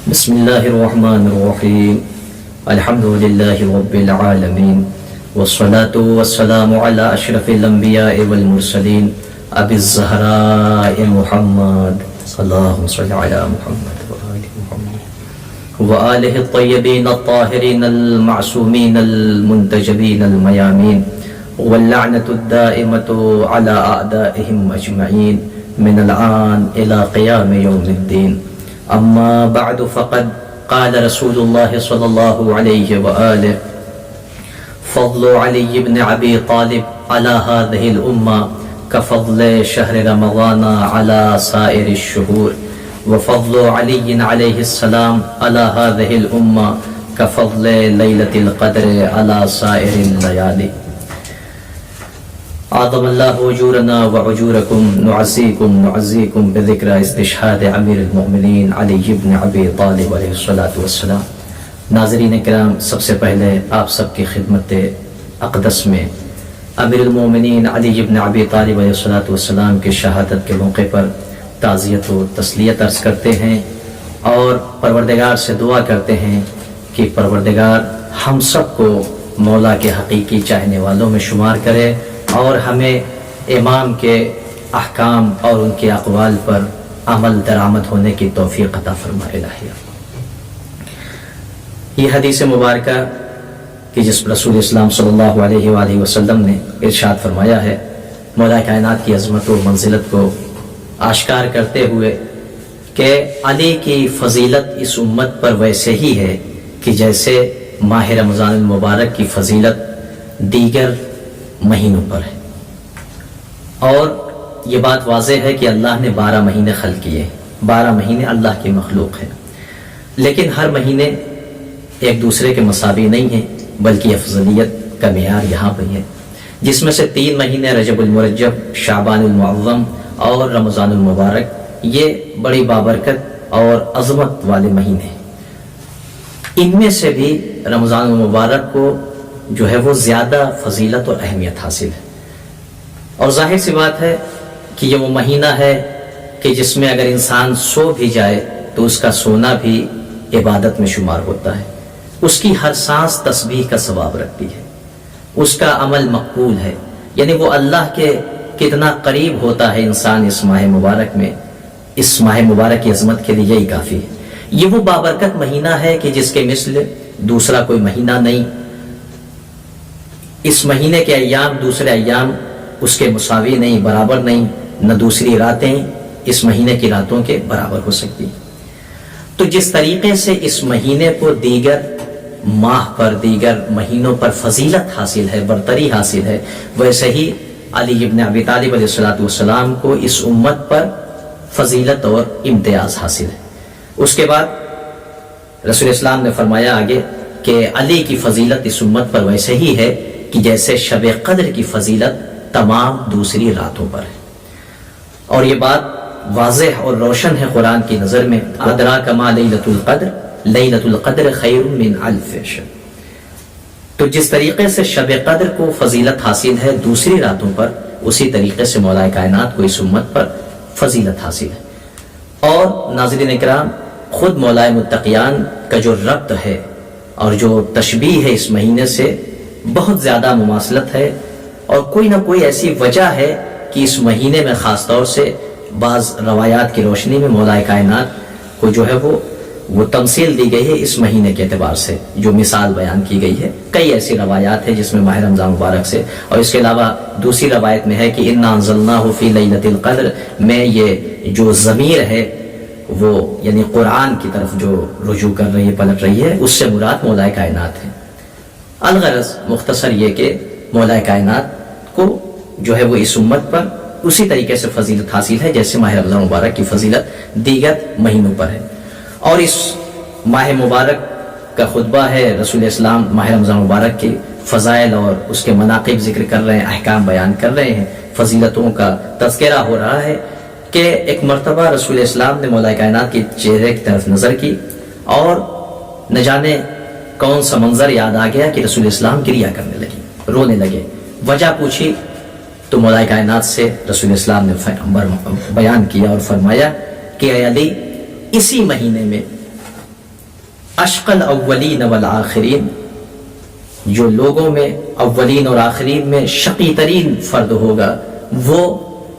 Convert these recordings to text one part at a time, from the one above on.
بسم الله الرحمن الرحيم الحمد لله رب العالمين والصلاة والسلام على أشرف الأنبياء والمرسلين أبي الزهراء محمد اللهم صل على محمد وآل محمد وآله الطيبين الطاهرين المعصومين المنتجبين الميامين واللعنة الدائمة على أعدائهم أجمعين من الآن إلى قيام يوم الدين. أما بعد فقد قال رسول الله صلى الله عليه وآله فضل علي بن أبي طالب على هذه الأمة كفضل شهر رمضان على سائر الشهور، وفضل علي عليه السلام على هذه الأمة كفضل ليلة القدر على سائر الليالي. أعظم الله أجورنا وأجوركم نعزيكم بذكر استشهاد أمير المؤمنين علي بن أبي طالب علیہ الصلاۃ والسلام. ناظرین کرام، سب سے پہلے آپ سب کی خدمت اقدس میں امیر المومنین علی بن ابی طالب علیہ الصلاۃ والسلام کی شہادت کے موقع پر تعزیت و تسلیت عرض کرتے ہیں اور پروردگار سے دعا کرتے ہیں کہ پروردگار ہم سب کو مولا کے حقیقی چاہنے والوں میں شمار کرے اور ہمیں امام کے احکام اور ان کے اقوال پر عمل درآمد ہونے کی توفیق عطا فرمائے الہی. یہ حدیث مبارکہ کہ جس پر رسول اسلام صلی اللہ علیہ وآلہ وسلم نے ارشاد فرمایا ہے، مولا کائنات کی عظمت و منزلت کو آشکار کرتے ہوئے کہ علی کی فضیلت اس امت پر ویسے ہی ہے کہ جیسے ماہ رمضان المبارک کی فضیلت دیگر مہینوں پر ہے. اور یہ بات واضح ہے کہ اللہ نے 12 مہینے خلق کیے، 12 مہینے اللہ کی مخلوق ہے، لیکن ہر مہینے ایک دوسرے کے مساوی نہیں ہیں، بلکہ افضلیت کا معیار یہاں پہ ہے، جس میں سے 3 مہینے رجب المرجب، شعبان المعظم اور رمضان المبارک یہ بڑی بابرکت اور عظمت والے مہینے ہیں. ان میں سے بھی رمضان المبارک کو جو ہے وہ زیادہ فضیلت اور اہمیت حاصل ہے. اور ظاہر سی بات ہے کہ یہ وہ مہینہ ہے کہ جس میں اگر انسان سو بھی جائے تو اس کا سونا بھی عبادت میں شمار ہوتا ہے، اس کی ہر سانس تسبیح کا ثواب رکھتی ہے، اس کا عمل مقبول ہے. یعنی وہ اللہ کے کتنا قریب ہوتا ہے انسان اس ماہ مبارک میں. اس ماہ مبارک کی عظمت کے لیے یہی کافی ہے. یہ وہ بابرکت مہینہ ہے کہ جس کے مثل دوسرا کوئی مہینہ نہیں. اس مہینے کے ایام دوسرے ایام اس کے مساوی نہیں، برابر نہیں، نہ دوسری راتیں اس مہینے کی راتوں کے برابر ہو سکتی. تو جس طریقے سے اس مہینے کو دیگر ماہ پر، دیگر مہینوں پر فضیلت حاصل ہے، برتری حاصل ہے، ویسے ہی علی بن ابی طالب علیہ السلام کو اس امت پر فضیلت اور امتیاز حاصل ہے. اس کے بعد رسول اسلام نے فرمایا آگے کہ علی کی فضیلت اس امت پر ویسے ہی ہے کہ جیسے شب قدر کی فضیلت تمام دوسری راتوں پر ہے. اور یہ بات واضح اور روشن ہے قرآن کی نظر میں. ادراک ما لیلۃ القدر، لیلۃ القدر خیر من الف شہر. تو جس طریقے سے شب قدر کو فضیلت حاصل ہے دوسری راتوں پر، اسی طریقے سے مولا کائنات کو اس امت پر فضیلت حاصل ہے. اور ناظرین اکرام، خود مولا متقیان کا جو ربط ہے اور جو تشبیہ ہے اس مہینے سے بہت زیادہ مماثلت ہے، اور کوئی نہ کوئی ایسی وجہ ہے کہ اس مہینے میں خاص طور سے بعض روایات کی روشنی میں مولا کائنات کو جو ہے وہ تمثیل دی گئی ہے اس مہینے کے اعتبار سے، جو مثال بیان کی گئی ہے. کئی ایسی روایات ہیں جس میں ماہ رمضان مبارک سے، اور اس کے علاوہ دوسری روایت میں ہے کہ انا انزلناہ فی لیلۃ القدر میں یہ جو ضمیر ہے وہ یعنی قرآن کی طرف جو رجوع کر رہی ہے، پلٹ رہی ہے، اس سے مراد مولا کائنات ہے. الغرض مختصر یہ کہ مولا کائنات کو جو ہے وہ اس امت پر اسی طریقے سے فضیلت حاصل ہے جیسے ماہ رمضان مبارک کی فضیلت دیگر مہینوں پر ہے. اور اس ماہ مبارک کا خطبہ ہے رسول اسلام ماہ رمضان مبارک کی فضائل اور اس کے مناقب ذکر کر رہے ہیں، احکام بیان کر رہے ہیں، فضیلتوں کا تذکرہ ہو رہا ہے کہ ایک مرتبہ رسول اسلام نے مولا کائنات کے چہرے کی طرف نظر کی اور نہ جانے کون سا منظر یاد آ گیا کہ رسول اسلام گریہ کرنے لگے، رونے لگے. وجہ پوچھی تو مولا کائنات سے رسول اسلام نے بیان کیا اور فرمایا کہ اے علی، اسی مہینے میں اشقل اولین والآخرین، جو لوگوں میں اولین اور آخرین میں شقی ترین فرد ہوگا، وہ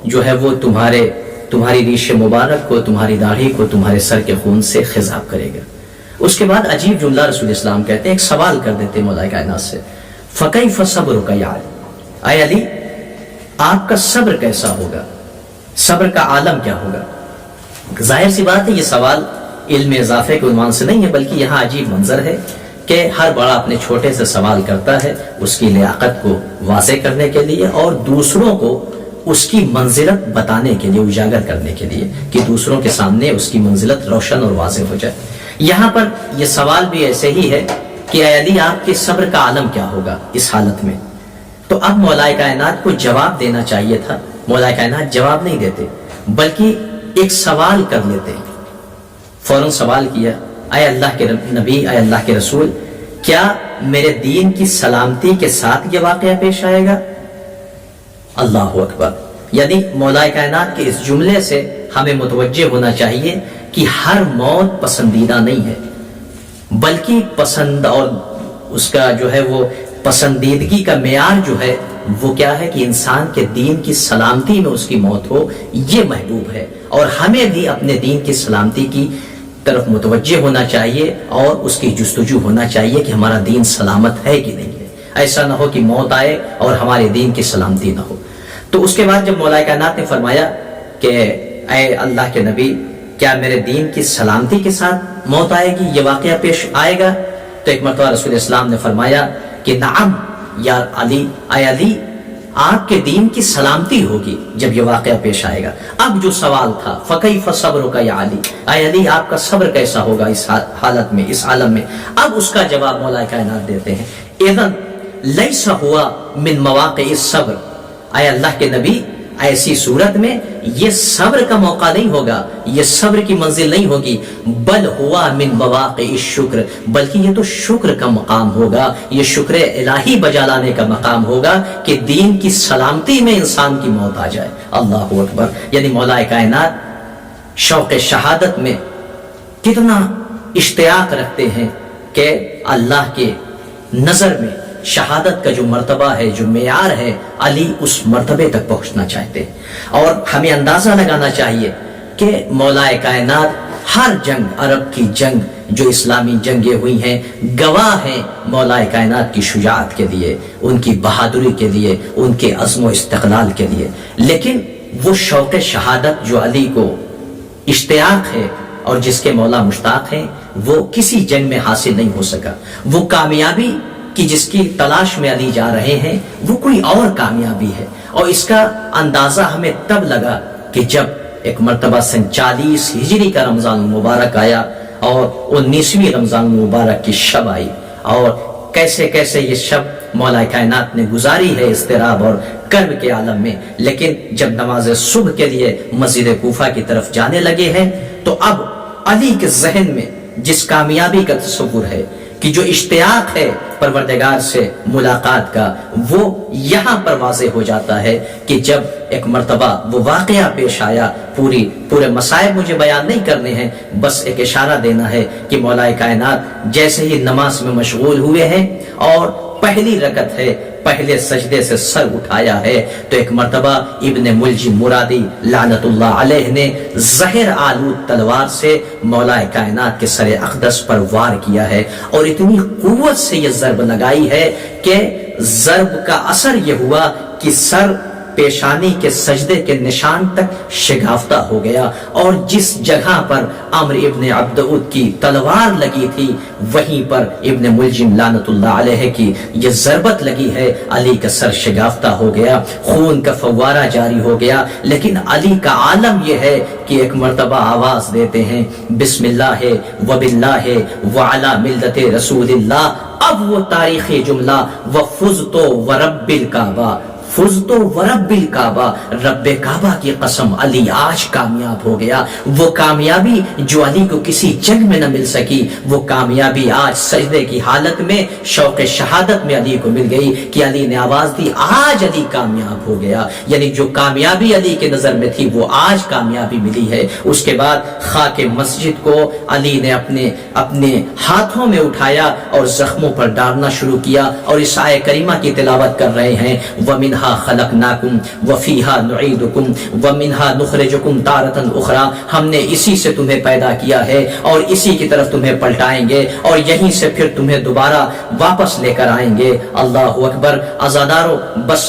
جو ہے وہ تمہاری ریش مبارک کو، تمہاری داڑھی کو تمہارے سر کے خون سے خضاب کرے گا۔ اس کے بعد عجیب جملہ رسول اسلام کہتے ہیں، ایک سوال کر دیتے مولا کائنات سے، فَكَيْفَ صَبْرُكَ يَا عَلِي، اے علی آپ کا صبر کیسا ہوگا، صبر کا عالم کیا ہوگا؟ ظاہر سی بات ہے یہ سوال علم اضافے کے عنوان سے نہیں ہے، بلکہ یہاں عجیب منظر ہے کہ ہر بڑا اپنے چھوٹے سے سوال کرتا ہے اس کی لیاقت کو واضح کرنے کے لیے اور دوسروں کو اس کی منزلت بتانے کے لیے، اجاگر کرنے کے لیے کہ دوسروں کے سامنے اس کی منزلت روشن اور واضح ہو جائے۔ یہاں پر یہ سوال بھی ایسے ہی ہے کہ اے علی آپ کے صبر کا عالم کیا ہوگا اس حالت میں؟ تو اب مولا کائنات کو جواب دینا چاہیے تھا، مولا کائنات جواب نہیں دیتے بلکہ ایک سوال کر لیتے ہیں۔ فوراً سوال کیا، اے اللہ کے نبی، اے اللہ کے رسول، کیا میرے دین کی سلامتی کے ساتھ یہ واقعہ پیش آئے گا؟ اللہ اکبر! یعنی مولا کائنات کے اس جملے سے ہمیں متوجہ ہونا چاہیے کہ ہر موت پسندیدہ نہیں ہے، بلکہ پسند اور اس کا جو ہے وہ پسندیدگی کا معیار جو ہے وہ کیا ہے کہ انسان کے دین کی سلامتی میں اس کی موت ہو، یہ محبوب ہے۔ اور ہمیں بھی اپنے دین کی سلامتی کی طرف متوجہ ہونا چاہیے اور اس کی جستجو ہونا چاہیے کہ ہمارا دین سلامت ہے کہ نہیں ہے۔ ایسا نہ ہو کہ موت آئے اور ہمارے دین کی سلامتی نہ ہو۔ تو اس کے بعد جب مولا کائنات نے فرمایا کہ اے اللہ کے نبی، کیا میرے دین کی سلامتی کے ساتھ موت آئے گی، یہ واقعہ پیش آئے گا؟ تو ایک مرتبہ رسول اسلام نے فرمایا کہ نعم یا علی، اے علی آپ کے دین کی سلامتی ہوگی جب یہ واقعہ پیش آئے گا۔ اب جو سوال تھا فَكَيْفَ صَبْرُكَ يَا علی، اے علی آپ کا صبر کیسا ہوگا اس حالت میں، اس عالم میں؟ اب اس کا جواب مولا کائنات دیتے ہیں، اذن لیس ہوا من مواقع الصبر، اے اللہ کے نبی ایسی صورت میں یہ صبر کا موقع نہیں ہوگا، یہ صبر کی منزل نہیں ہوگی، بل ہوا من مواقع الشکر، بلکہ یہ تو شکر کا مقام ہوگا، یہ شکر الہی بجا لانے کا مقام ہوگا کہ دین کی سلامتی میں انسان کی موت آ جائے۔ اللہ اکبر! یعنی مولا کائنات شوق شہادت میں کتنا اشتیاق رکھتے ہیں کہ اللہ کے نظر میں شہادت کا جو مرتبہ ہے، جو معیار ہے، علی اس مرتبے تک پہنچنا چاہتے ہیں۔ اور ہمیں اندازہ لگانا چاہیے کہ مولا کائنات ہر جنگ، عرب کی جنگ جو اسلامی جنگیں ہوئی ہیں، گواہ ہیں مولا کائنات کی شجاعت کے لیے، ان کی بہادری کے لیے، ان کے عزم و استقلال کے لیے۔ لیکن وہ شوق شہادت جو علی کو اشتیاق ہے اور جس کے مولا مشتاق ہیں، وہ کسی جنگ میں حاصل نہیں ہو سکا۔ وہ کامیابی کہ جس کی تلاش میں علی جا رہے ہیں وہ کوئی اور کامیابی ہے، اور اس کا اندازہ ہمیں تب لگا کہ جب ایک مرتبہ 40 ہجری کا رمضان مبارک آیا اور 19ویں رمضان مبارک کی شب آئی، اور کیسے کیسے یہ شب مولا کائنات نے گزاری ہے اضطراب اور کرب کے عالم میں۔ لیکن جب نماز صبح کے لیے مسجد کوفہ کی طرف جانے لگے ہیں تو اب علی کے ذہن میں جس کامیابی کا تصور ہے کہ جو اشتیاق ہے پروردگار سے ملاقات کا، وہ یہاں پر واضح ہو جاتا ہے کہ جب ایک مرتبہ وہ واقعہ پیش آیا، پورے مسائب مجھے بیان نہیں کرنے ہیں، بس ایک اشارہ دینا ہے کہ مولا کائنات جیسے ہی نماز میں مشغول ہوئے ہیں اور پہلی رکعت ہے، پہلے سجدے سے سر اٹھایا ہے، تو ایک مرتبہ ابن ملجم مرادی لعنت اللہ علیہ نے زہر آلود تلوار سے مولا کائنات کے سر اقدس پر وار کیا ہے، اور اتنی قوت سے یہ ضرب لگائی ہے کہ ضرب کا اثر یہ ہوا کہ سر پیشانی کے سجدے کے نشان تک شگافتہ ہو گیا، اور جس جگہ پر عمر ابن عبدعود کی تلوار لگی تھی وہیں پر ابن ملجم لعنت اللہ علیہ کی یہ ضربت لگی ہے، علی کا سر شگافتہ ہو گیا، خون کا فوارہ جاری ہو گیا۔ لیکن علی کا عالم یہ ہے کہ ایک مرتبہ آواز دیتے ہیں بسم اللہ وباللہ وعلی ملت رسول اللہ۔ اب وہ تاریخی جملہ وفزت ورب الکعبہ، فزتو ورب الکعبہ، رب کعبہ کی قسم علی آج کامیاب ہو گیا۔ وہ کامیابی جو علی کو کسی جنگ میں نہ مل سکی، وہ کامیابی آج سجدے کی حالت میں شوق شہادت میں علی کو مل گئی کہ علی نے آواز دی آج علی کامیاب ہو گیا، یعنی جو کامیابی علی کے نظر میں تھی وہ آج کامیابی ملی ہے۔ اس کے بعد خاک مسجد کو علی نے اپنے ہاتھوں میں اٹھایا اور زخموں پر ڈالنا شروع کیا، اور اس آیہ کریمہ کی تلاوت کر رہے ہیں وَمِنْهَا خَلَقْنَاكُمْ وَفِيهَا نُعِيدُكُمْ وَمِنْهَا نُخْرِجُكُمْ تَارَةً أُخْرَى، ہم نے اسی سے تمہیں پیدا کیا ہے اور اسی کی طرف تمہیں پلٹائیں گے اور یہیں سے پھر تمہیں دوبارہ واپس لے کر آئیں گے۔ اللہ اکبر۔ عزادارو، بس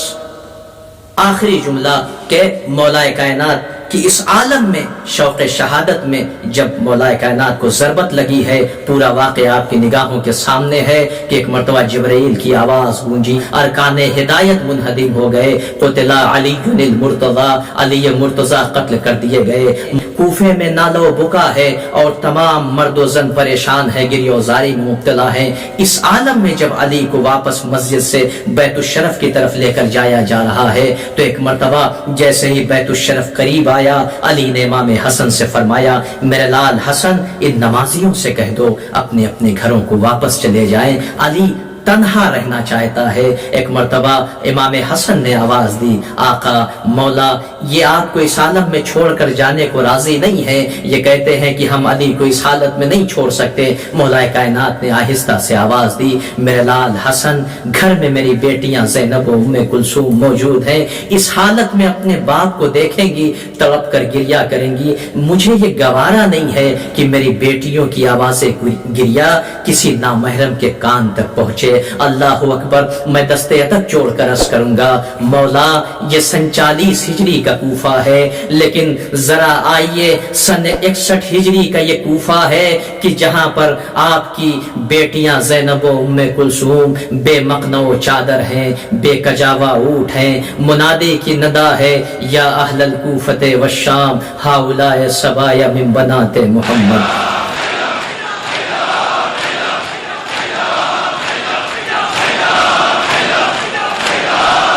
آخری جملہ کہ مولا کائنات کہ اس عالم میں شوق شہادت میں جب مولا کائنات کو ضربت لگی ہے، پورا واقعہ آپ کی نگاہوں کے سامنے ہے کہ ایک مرتبہ جبرائیل کی آواز گونجی، ارکان ہدایت منہدم ہو گئے، قتل علی المرتضی، علی مرتضی قتل کر دیے گئے۔ کوفے میں نالو و بکا ہے اور تمام مرد و زن پریشان ہے، گریہ و زاری میں مبتلا ہیں۔ اس عالم میں جب علی کو واپس مسجد سے بیت الشرف کی طرف لے کر جایا جا رہا ہے تو ایک مرتبہ جیسے ہی بیت الشرف قریب آیا، علی نے امام حسن سے فرمایا میرے لال حسن ان نمازیوں سے کہہ دو اپنے اپنے گھروں کو واپس چلے جائیں، علی تنہا رہنا چاہتا ہے۔ ایک مرتبہ امام حسن نے آواز دی آقا مولا یہ آپ کو اس عالم میں چھوڑ کر جانے کو راضی نہیں ہے، یہ کہتے ہیں کہ ہم علی کو اس حالت میں نہیں چھوڑ سکتے۔ مولا کائنات نے آہستہ سے آواز دی میرے لال حسن گھر میں میری بیٹیاں زینب و ام کلثوم موجود ہیں، اس حالت میں اپنے باپ کو دیکھیں گی تڑپ کر گریا کریں گی، مجھے یہ گوارا نہیں ہے کہ میری بیٹیوں کی آوازیں گریا کسی نامحرم کے کان تک پہنچے۔ اللہ اکبر۔ میں دستے ادب جوڑ کر عرض کروں گا مولا یہ 47 ہجری کا کوفہ ہے، لیکن ذرا آئیے سن 61 ہجری کا یہ کوفہ ہے کہ جہاں پر آپ کی بیٹیاں زینب و ام کلثوم بے مقنع و چادر ہیں، بے کجاوا اونٹ ہیں، منادے کی ندا ہے یا اہل الکوفۃ والشام ہؤلاء سبایا من بنات محمد۔